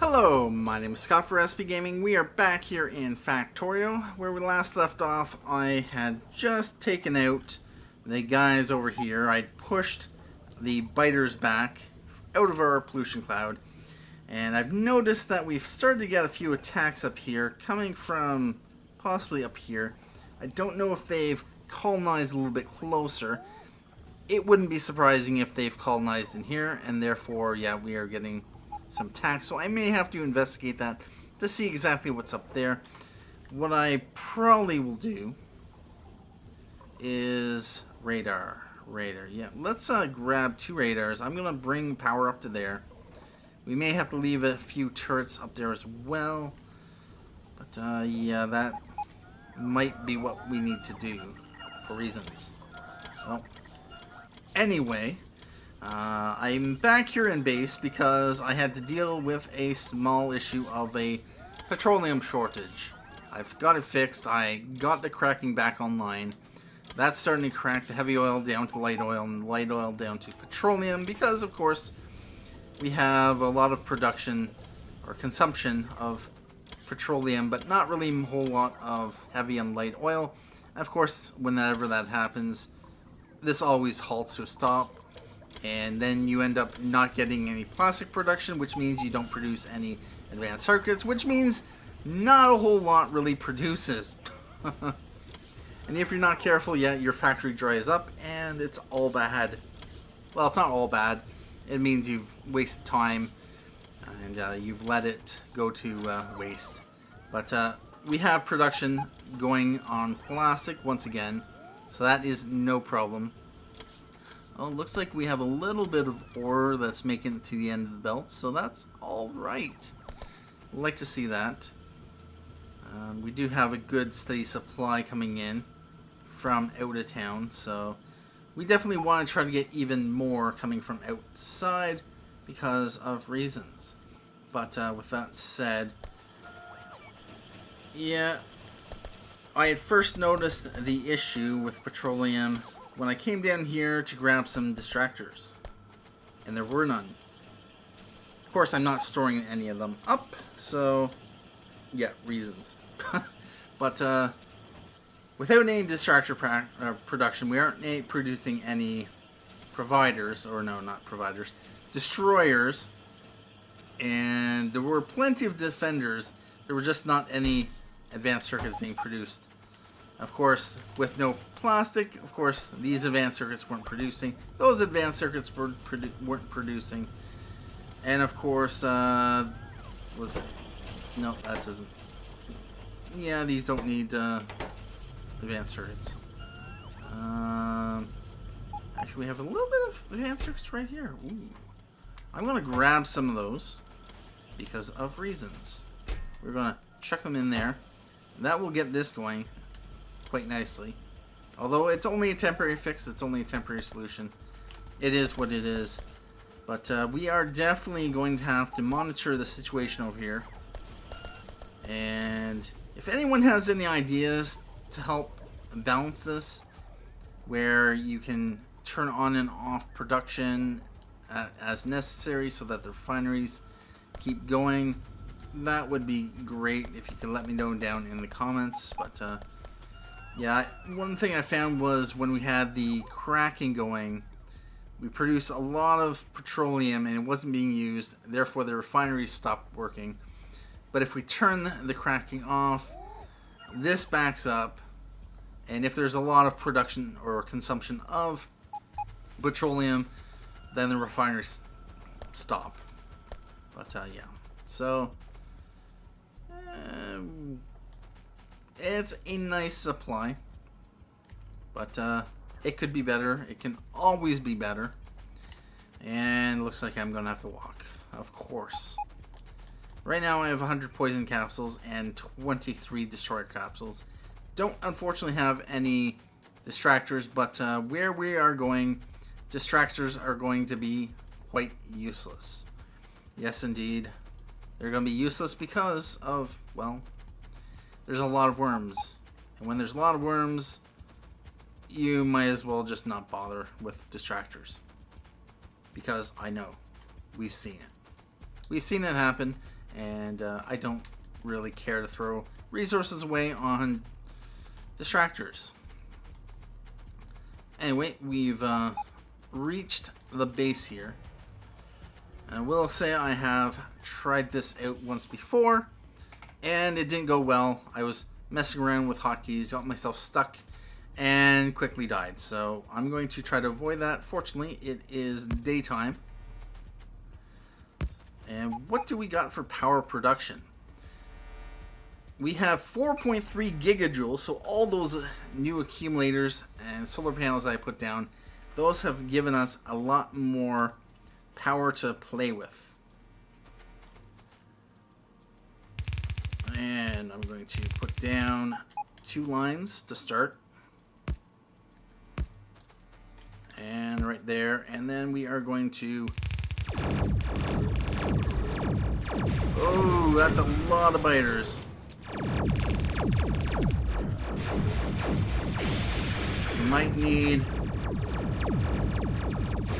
Hello, my name is Scott for SP Gaming. We are back here in Factorio. Where we last left off, I had just taken out the guys over here. I pushed the biters back out of our pollution cloud. And I've noticed that we've started to get a few attacks up here, coming from possibly up here. I don't know if they've colonized a little bit closer. It wouldn't be surprising if they've colonized in here, and therefore, yeah, we are getting some attacks. So I may have to investigate that to see exactly what's up there. What I probably will do is radar. Yeah, let's grab 2 radars. I'm going to bring power up to there. We may have to leave a few turrets up there as well. But yeah, that might be what we need to do for reasons. Well, anyway, I'm back here in base because I had to deal with a small issue of a petroleum shortage. I've got it fixed. I got the cracking back online. That's starting to crack the heavy oil down to light oil and light oil down to petroleum because, of course, we have a lot of production or consumption of petroleum, but not really a whole lot of heavy and light oil. Of course, whenever that happens, this always halts to a stop. And then you end up not getting any plastic production, which means you don't produce any advanced circuits, which means not a whole lot really produces. And if you're not careful, yeah, your factory dries up and it's all bad. Well, it's not all bad. It means you've wasted time and you've let it go to waste. But we have production going on plastic once again, so that is no problem. Oh, looks like we have a little bit of ore that's making it to the end of the belt, so that's all right. I'd like to see that. We do have a good steady supply coming in from out of town, so we definitely want to try to get even more coming from outside because of reasons. But with that said, yeah, I had first noticed the issue with petroleum when I came down here to grab some distractors, and there were none. Of course, I'm not storing any of them up, so yeah, reasons. But without any distractor production, we aren't producing any providers, or no, not providers, destroyers, and there were plenty of defenders. There were just not any advanced circuits being produced. Of course, with no plastic, of course, these advanced circuits weren't producing. Those advanced circuits weren't producing. And of course, was it? No, that doesn't. Yeah, these don't need advanced circuits. Actually, we have a little bit of advanced circuits right here. Ooh. I'm going to grab some of those because of reasons. We're going to chuck them in there. That will get this going quite nicely. Although it's only a temporary fix, it's only a temporary solution. It is what it is. But we are definitely going to have to monitor the situation over here. And if anyone has any ideas to help balance this, where you can turn on and off production as necessary so that the refineries keep going, that would be great if you could let me know down in the comments. But yeah, one thing I found was when we had the cracking going, we produced a lot of petroleum and it wasn't being used, therefore the refineries stopped working. But if we turn the cracking off, this backs up, and if there's a lot of production or consumption of petroleum, then the refineries stop. But yeah, so it's a nice supply, but it could be better. It can always be better. And it looks like I'm gonna have to walk, of course. Right now I have 100 poison capsules and 23 destroyer capsules. Don't unfortunately have any distractors, but where we are going, distractors are going to be quite useless. Yes, indeed. They're going to be useless because of, well, there's a lot of worms. And when there's a lot of worms, you might as well just not bother with distractors. Because I know. We've seen it. We've seen it happen, and I don't really care to throw resources away on distractors. Anyway, we've reached the base here. I will say I have tried this out once before, and it didn't go well. I was messing around with hotkeys, got myself stuck, and quickly died. So I'm going to try to avoid that. Fortunately, it is daytime. And what do we got for power production? We have 4.3 gigajoules, so all those new accumulators and solar panels I put down, those have given us a lot more power to play with. And I'm going to put down 2 lines to start. And right there, and then we are going to... Oh, that's a lot of biters. You might need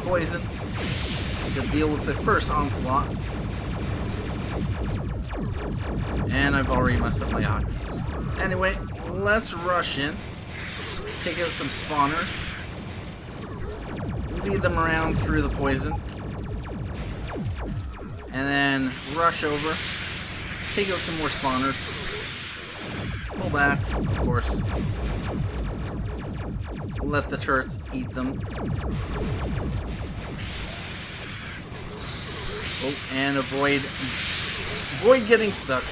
poison to deal with the first onslaught. And I've already messed up my hotkeys. Anyway, let's rush in. Take out some spawners. Lead them around through the poison. And then rush over. Take out some more spawners. Pull back, of course. Let the turrets eat them. Oh, and avoid getting stuck.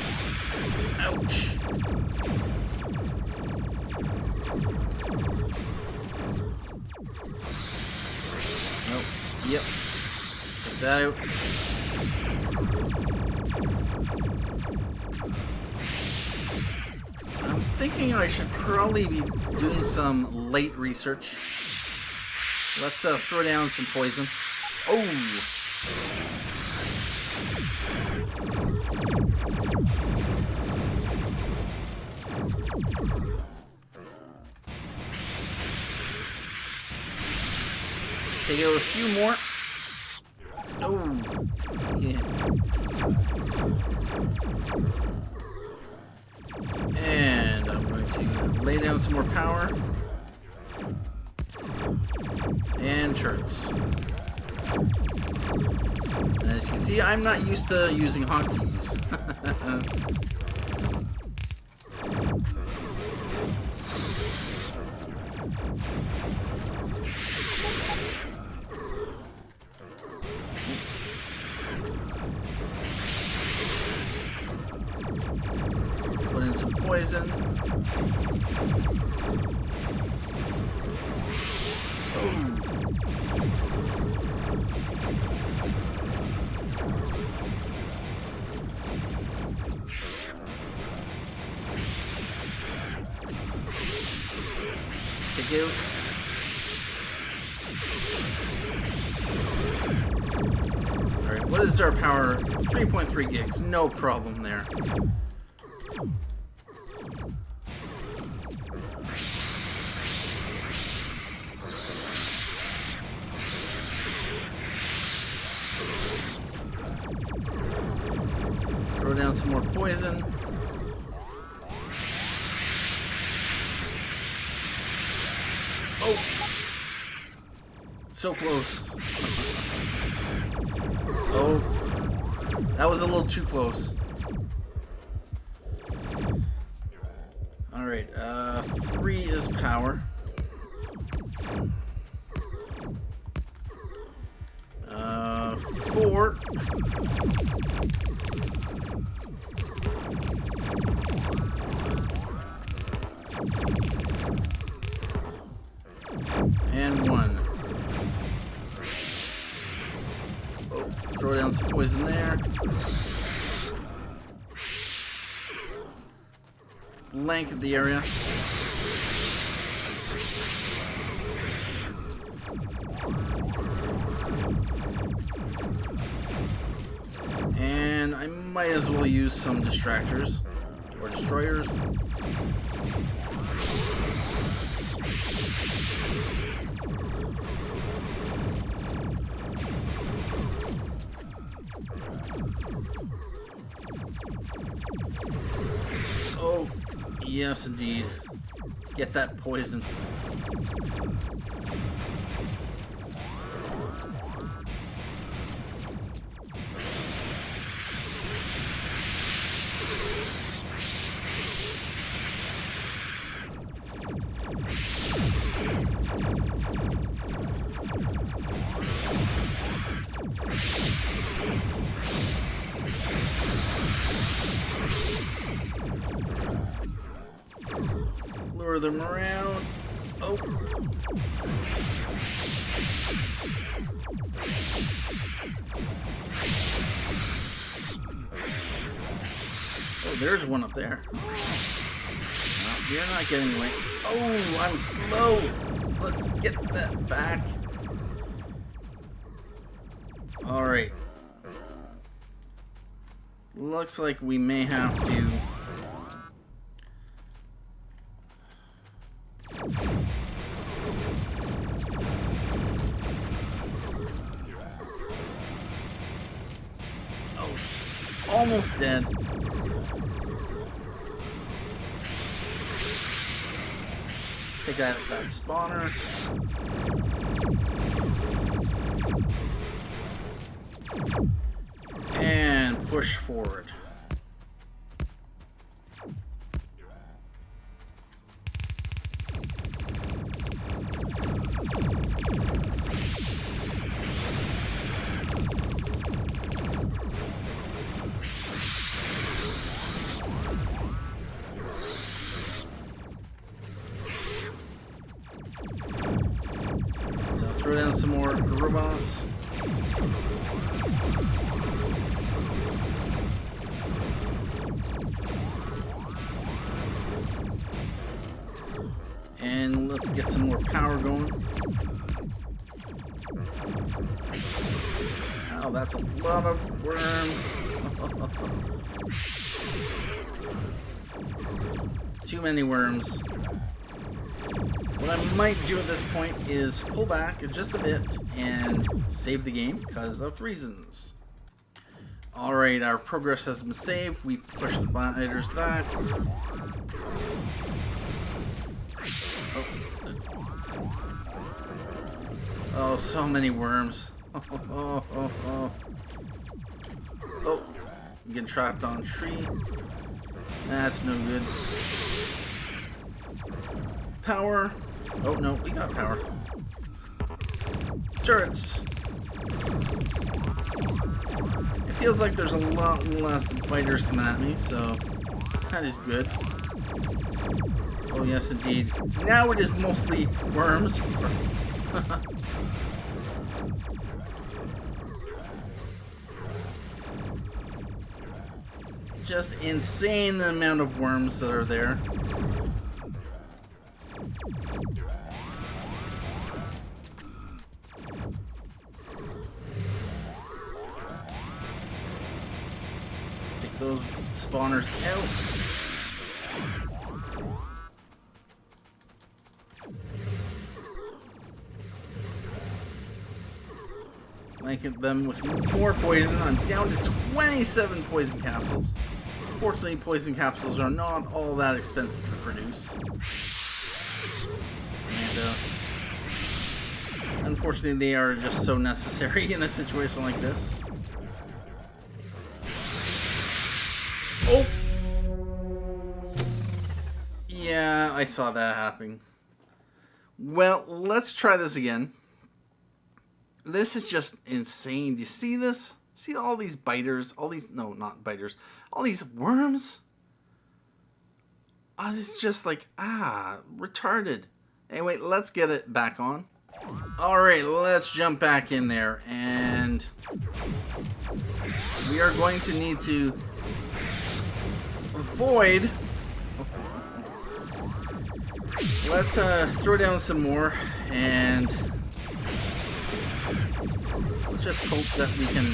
Ouch. Nope. Yep. Take that out. I'm thinking I should probably be doing some late research. Let's throw down some poison. Oh! Take out a few more. Oh! Yeah. And I'm going to lay down some more power. And turrets. And as you can see, I'm not used to using hotkeys. Put in some poison. Oh. Take out. Alright, what is our power? 3.3 gigs, no problem there. Throw down some more poison. Oh! So close. Oh. That was a little too close. Alright, 3 is power. 4. And 1. Oh, throw down some poison there. Blanket the area. And I might as well use some distractors or destroyers. Oh, yes indeed. Get that poison. Lure them around. Oh. Oh, there's one up there. Well, you're not getting away. Oh, I'm slow. Let's get that back. Alright. Looks like we may have to... Oh, almost dead. Take out that spawner. And push forward. So throw down some more robots. And let's get some more power going. Oh, that's a lot of worms. Too many worms. What I might do at this point is pull back just a bit and save the game because of reasons. Alright, our progress has been saved. We push the spiders back. Oh, so many worms. Oh, I'm getting trapped on a tree. That's no good. Power. Oh, no, we got power. Turrets. It feels like there's a lot less spiders coming at me, so that is good. Oh, yes, indeed. Now it is mostly worms. Just insane the amount of worms that are there. Take those spawners out. Blanket them with more poison. I'm down to 27 poison capsules. Fortunately, poison capsules are not all that expensive to produce. And unfortunately, they are just so necessary in a situation like this. Oh! Yeah, I saw that happening. Well, let's try this again. This is just insane. Do you see this? See all these biters? All these... No, not biters. All these worms? Oh, it's just like... retarded. Anyway, let's get it back on. Alright, let's jump back in there. And... we are going to need to... avoid... Let's throw down some more. And... let's just hope that we can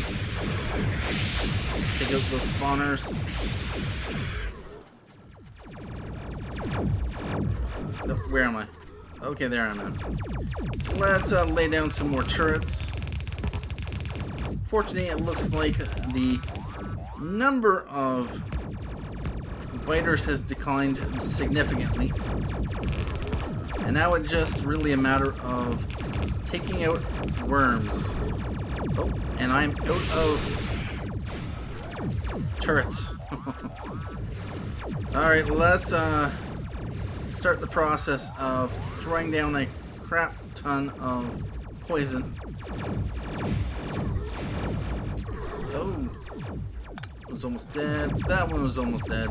take out those spawners. Oh, where am I? Okay, there I am. Let's lay down some more turrets. Fortunately, it looks like the number of biters has declined significantly. And now it's just really a matter of taking out worms. Oh, and I'm out of turrets. Alright, let's start the process of throwing down a crap ton of poison. Oh, it was almost dead. That one was almost dead.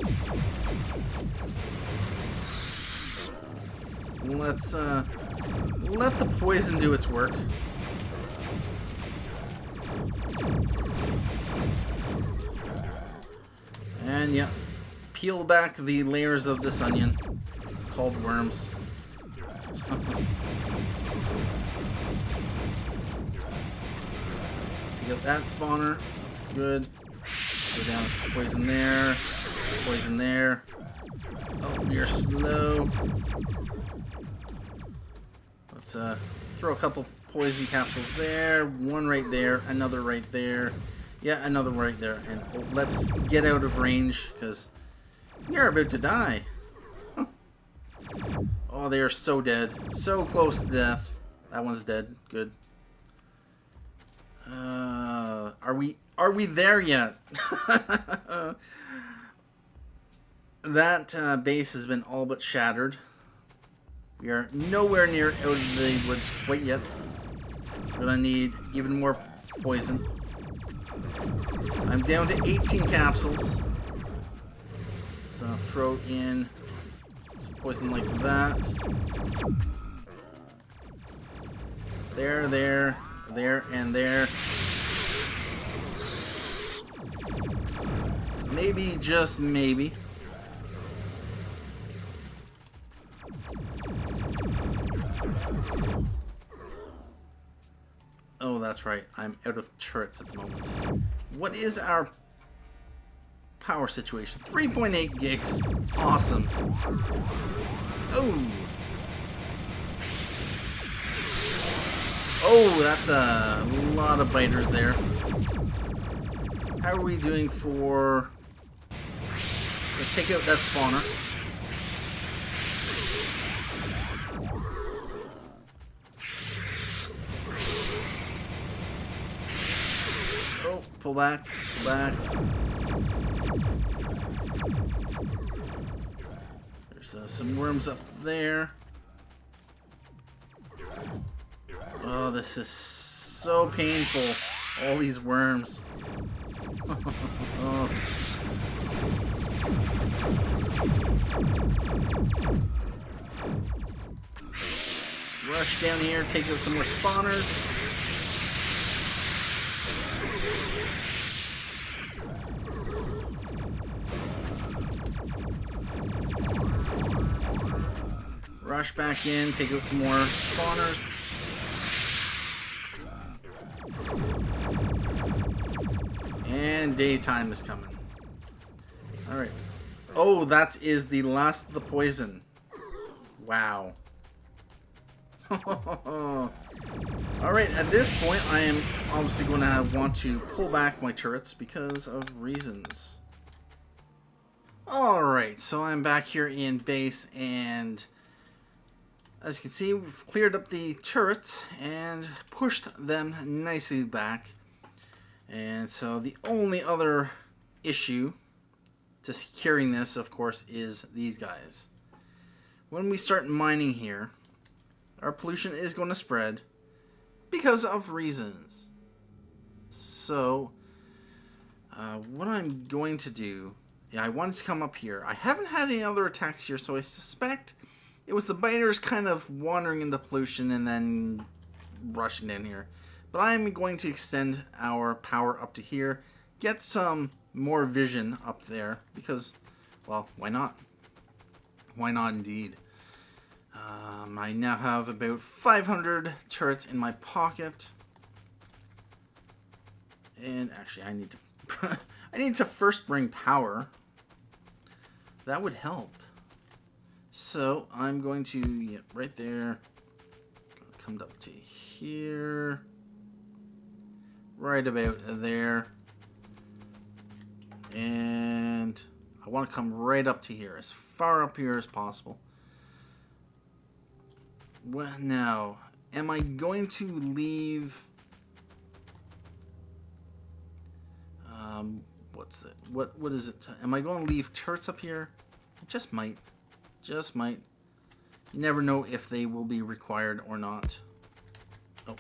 Let's let the poison do its work. And yeah, peel back the layers of this onion called worms. Take out that spawner. That's good. Go down. Poison there. Poison there. Oh, we are slow. Let's throw a couple poison capsules there. One right there. Another right there. Yeah, another right there. And let's get out of range because you're about to die. Huh. Oh, they are so dead. So close to death. That one's dead. Good. Are we there yet? That base has been all but shattered. We are nowhere near out of the woods quite yet. We're gonna need even more poison. I'm down to 18 capsules. So I'll throw in some poison like that. There, there, there, and there. Maybe, just maybe. Oh, that's right. I'm out of turrets at the moment. What is our power situation? 3.8 gigs. Awesome. Oh. Oh, that's a lot of biters there. How are we doing for... So take out that spawner. Oh, pull back, pull back. There's some worms up there. Oh, this is so painful. All these worms. Oh. Rush down here, take out some more spawners. Rush back in, take out some more spawners. And daytime is coming. Alright. Oh, that is the last of the poison. Wow. Alright, at this point, I am obviously going to want to pull back my turrets because of reasons. Alright, so I'm back here in base, and as you can see, we've cleared up the turrets and pushed them nicely back. And so the only other issue to securing this, of course, is these guys. When we start mining here, our pollution is going to spread because of reasons. So, what I'm going to do, yeah, I wanted to come up here. I haven't had any other attacks here, so I suspect it was the biters kind of wandering in the pollution and then rushing in here. But I'm going to extend our power up to here, get some more vision up there, because, well, why not? Why not indeed? I now have about 500 turrets in my pocket. And actually, I need to I need to first bring power. That would help. So I'm going to, yeah, right there. Come up to here. Right about there. And I want to come right up to here, as far up here as possible. Well, now, am I going to leave... what's it? What is it? Am I going to leave turrets up here? Just might. Just might. You never know if they will be required or not. Oh.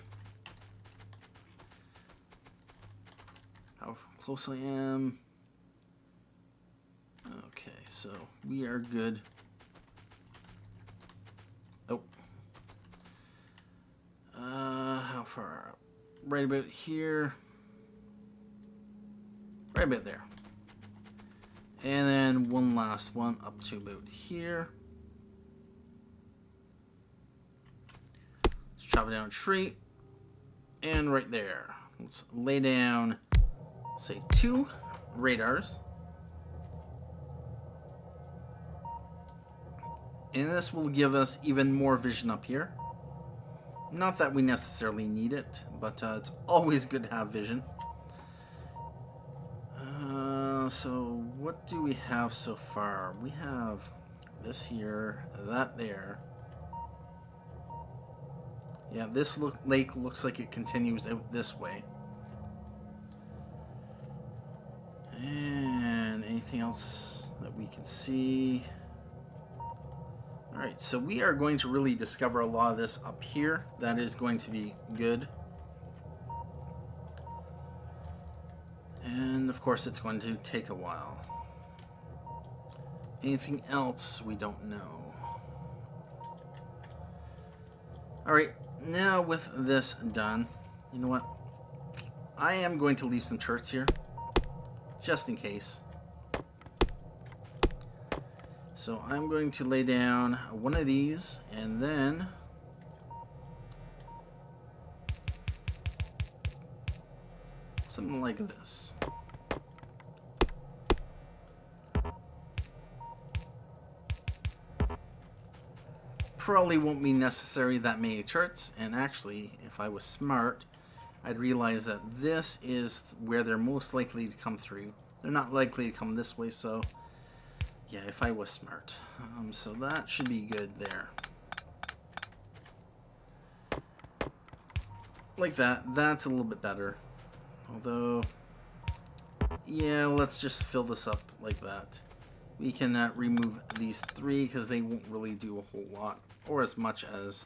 How close I am. Okay, so we are good. Oh. How far? Right about here. Right about there. And then one last one up to about here. Let's chop it down a tree. And right there. Let's lay down, say, 2 radars. And this will give us even more vision up here. Not that we necessarily need it, but it's always good to have vision. So what do we have so far? We have this here, that there. Yeah, this lake looks like it continues out this way. And anything else that we can see? Alright, so we are going to really discover a lot of this up here. That is going to be good. And of course it's going to take a while. Anything else we don't know. Alright, now with this done, you know what? I am going to leave some turrets here, just in case. So I'm going to lay down one of these, and then something like this. Probably won't be necessary that many turrets, and actually, if I was smart, I'd realize that this is where they're most likely to come through. They're not likely to come this way, so yeah, if I was smart. So that should be good there. Like that. That's a little bit better. Although, yeah, let's just fill this up like that. We can remove these 3 because they won't really do a whole lot, or as much as...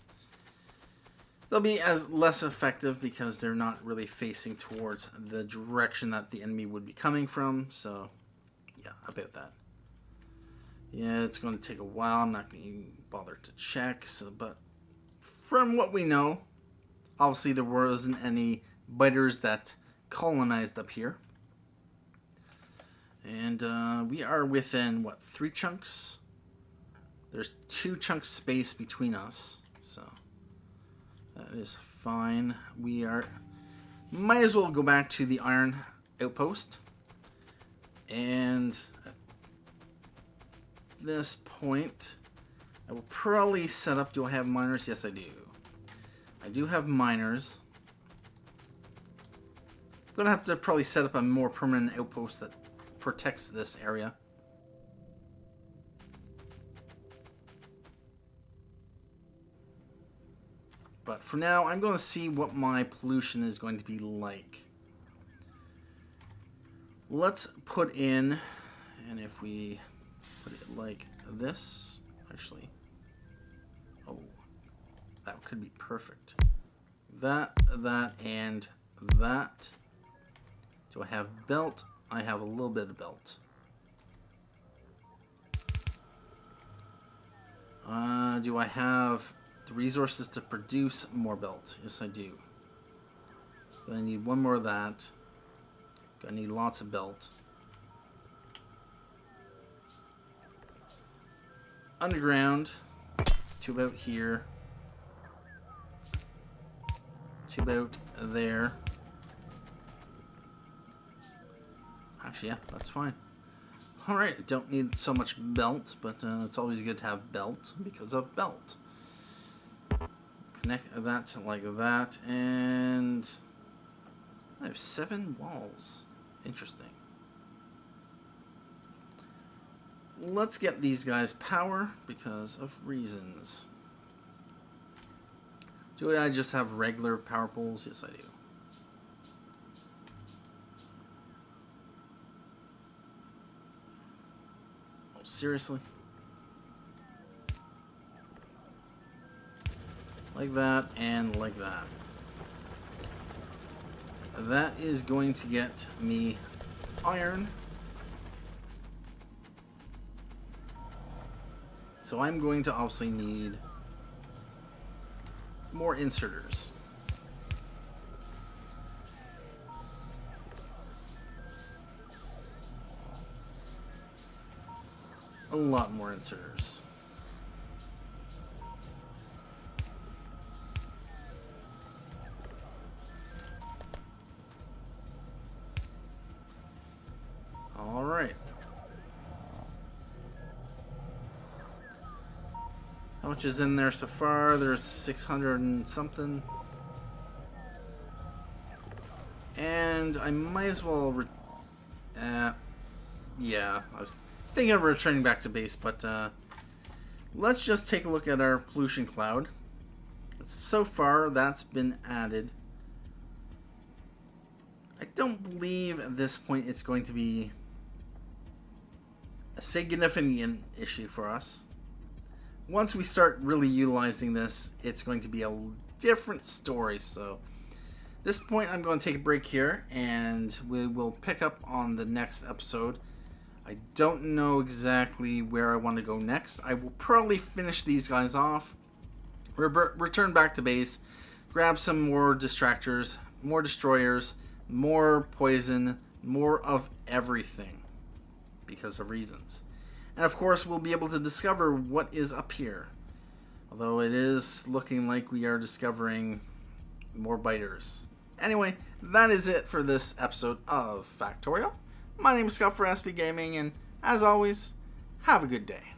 They'll be as less effective because they're not really facing towards the direction that the enemy would be coming from. So, yeah, about that. Yeah, it's going to take a while. I'm not going to bother to check. So, but from what we know, obviously there wasn't any biters that colonized up here. And we are within, what, 3 chunks? There's 2 chunks space between us. So, that is fine. We are... Might as well go back to the iron outpost. And at this point, I will probably set up... Do I have miners? Yes, I do. I do have miners. I'm going to have to probably set up a more permanent outpost that protects this area. But for now, I'm going to see what my pollution is going to be like. Let's put in, and if we put it like this, actually, oh, that could be perfect. That, and that. Do I have belt? I have a little bit of belt. Do I have the resources to produce more belt? Yes, I do. But I need 1 more of that. I need lots of belt. Underground, to about here. To about there. Actually, yeah, that's fine. Alright, don't need so much belt, but it's always good to have belt because of belt. Connect that like that, and I have 7 walls. Interesting. let's get these guys power because of reasons. Do I just have regular power poles? Yes, I do. Oh, seriously? Like that and like that. That is going to get me iron. So I'm going to obviously need more inserters. A lot more inserters. All right. How much is in there so far? There's 600 and something. And I might as well... yeah, I was thinking of returning back to base, but let's just take a look at our pollution cloud. So far, that's been added. I don't believe at this point it's going to be a significant issue for us. Once we start really utilizing this, it's going to be a different story. So at this point, I'm going to take a break here, and we will pick up on the next episode. I don't know exactly where I want to go next. I will probably finish these guys off, return back to base, grab some more distractors, more destroyers, more poison, more of everything because of reasons. And of course, we'll be able to discover what is up here. Although it is looking like we are discovering more biters. Anyway, that is it for this episode of Factorio. My name is Scott for SB Gaming, and as always, have a good day.